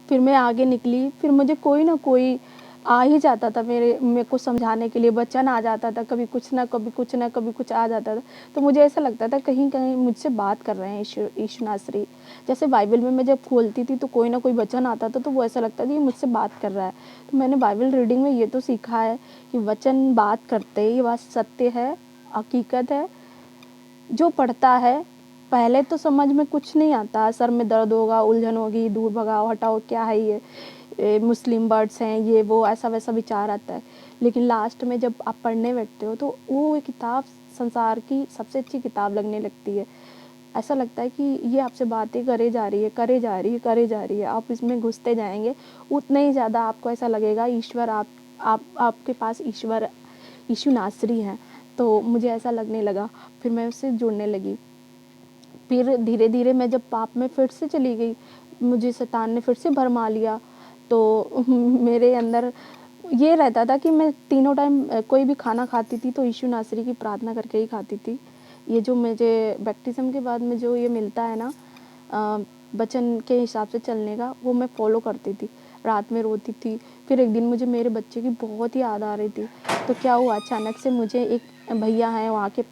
फिर मैं आगे निकली, फिर मुझे कोई ना कोई आ ही जाता था मेरे को समझाने के लिए, वचन आ जाता था, कभी कुछ ना कभी कुछ ना कभी कुछ आ जाता था। तो मुझे ऐसा लगता था कहीं कहीं मुझसे बात कर रहे हैं यीशु नासरी। जैसे बाइबल में मैं जब खोलती थी तो कोई ना कोई वचन आता था, तो वो ऐसा लगता था ये मुझसे बात कर रहा है। तो मैंने बाइबल रीडिंग में ये तो सीखा है कि वचन बात करते हैं, ये बात सत्य है, हकीकत है। जो पढ़ता है, पहले तो समझ में कुछ नहीं आता, सर में दर्द होगा, उलझन होगी, दूर भगाओ, हटाओ, क्या है ये मुस्लिम वर्ड्स हैं, ये वो, ऐसा वैसा विचार आता है। लेकिन लास्ट में जब आप पढ़ने बैठते हो तो वो किताब संसार की सबसे अच्छी किताब लगने लगती है। ऐसा लगता है कि ये आपसे बातें करे जा रही है, करे जा रही है, करे जा रही है। आप इसमें घुसते जाएंगे, उतना ही ज़्यादा आपको ऐसा लगेगा ईश्वर आपके पास ईश्वर यीशु नासरी हैं। तो मुझे ऐसा लगने लगा, फिर मैं उससे जुड़ने लगी। फिर धीरे धीरे मैं जब पाप में फिर से चली गई, मुझे शैतान ने फिर से भरमा लिया। तो मेरे अंदर ये रहता था कि मैं तीनों टाइम कोई भी खाना खाती थी तो यीशु नासरी की प्रार्थना करके ही खाती थी। ये जो मुझे बैप्टिज्म के बाद में जो ये मिलता है ना, वचन के हिसाब से चलने का, वो मैं फॉलो करती थी। रात में रोती थी। फिर एक दिन मुझे मेरे बच्चे की बहुत ही याद आ रही थी। तो क्या हुआ, अचानक से मुझे एक भैया हैं वहाँ के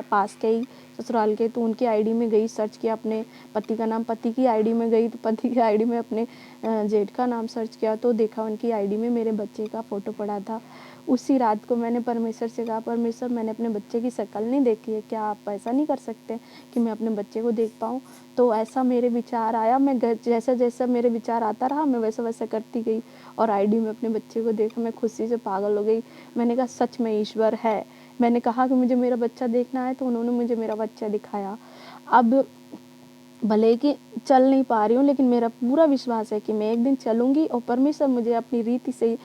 पास के ही ससुराल के, तो उनकी आईडी में गई, सर्च किया अपने पति का नाम, पति की आईडी में गई तो पति की आईडी में अपने जेठ का नाम सर्च किया, तो देखा उनकी आईडी में मेरे बच्चे का फ़ोटो पड़ा था। उसी रात को मैंने परमेश्वर से कहा, परमेश्वर मैंने अपने बच्चे की शक्ल नहीं देखी है, क्या आप ऐसा नहीं कर सकते कि मैं अपने बच्चे को देख पाऊँ। तो ऐसा मेरे विचार आया, मैं जैसा जैसा मेरे विचार आता रहा मैं वैसा वैसा करती गई, और आईडी में अपने बच्चे को देखा, मैं खुशी से पागल हो गई। मैंने कहा सच में ईश्वर है। मैंने कहा कि मुझे मेरा बच्चा देखना है, तो उन्होंने मुझे मेरा बच्चा दिखाया। अब भले कि चल नहीं पा रही हूँ, लेकिन मेरा पूरा विश्वास है कि मैं एक दिन चलूँगी और परमेश्वर मुझे अपनी रीति से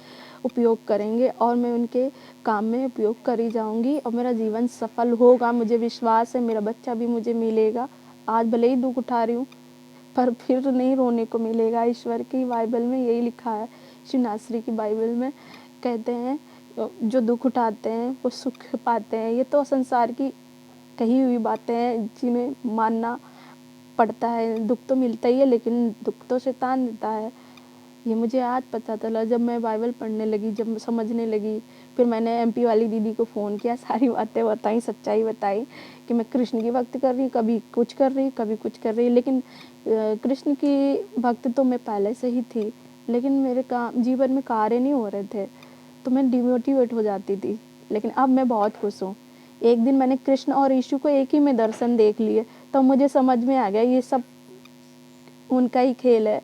उपयोग करेंगे और मैं उनके काम में उपयोग करी जाऊँगी और मेरा जीवन सफल होगा। मुझे विश्वास है मेरा बच्चा भी मुझे मिलेगा। आज भले ही दुख उठा रही हूँ, पर फिर नहीं रोने को मिलेगा। ईश्वर की बाइबल में यही लिखा है, श्री नासरी की बाइबल में कहते हैं जो दुख उठाते हैं वो सुख पाते हैं। ये तो संसार की कही हुई बातें हैं जिन्हें मानना पड़ता है। दुख तो मिलता ही है, लेकिन दुख तो शैतान देता है। ये मुझे आज पता चला जब मैं बाइबल पढ़ने लगी, जब मैं समझने लगी। फिर मैंने एमपी वाली दीदी को फ़ोन किया, सारी बातें बताई, सच्चाई बताई कि मैं कृष्ण की भक्ति कर रही, कभी कुछ कर रही, कभी कुछ कर रही। लेकिन कृष्ण की भक्ति तो मैं पहले से ही थी, लेकिन मेरे जीवन में कार्य नहीं हो रहे थे, तो मैं डिमोटिवेट हो जाती थी। लेकिन अब मैं बहुत खुश हूँ। एक दिन मैंने कृष्ण और यीशु को एक ही में दर्शन देख लिए, तो मुझे समझ में आ गया ये सब उनका ही खेल है।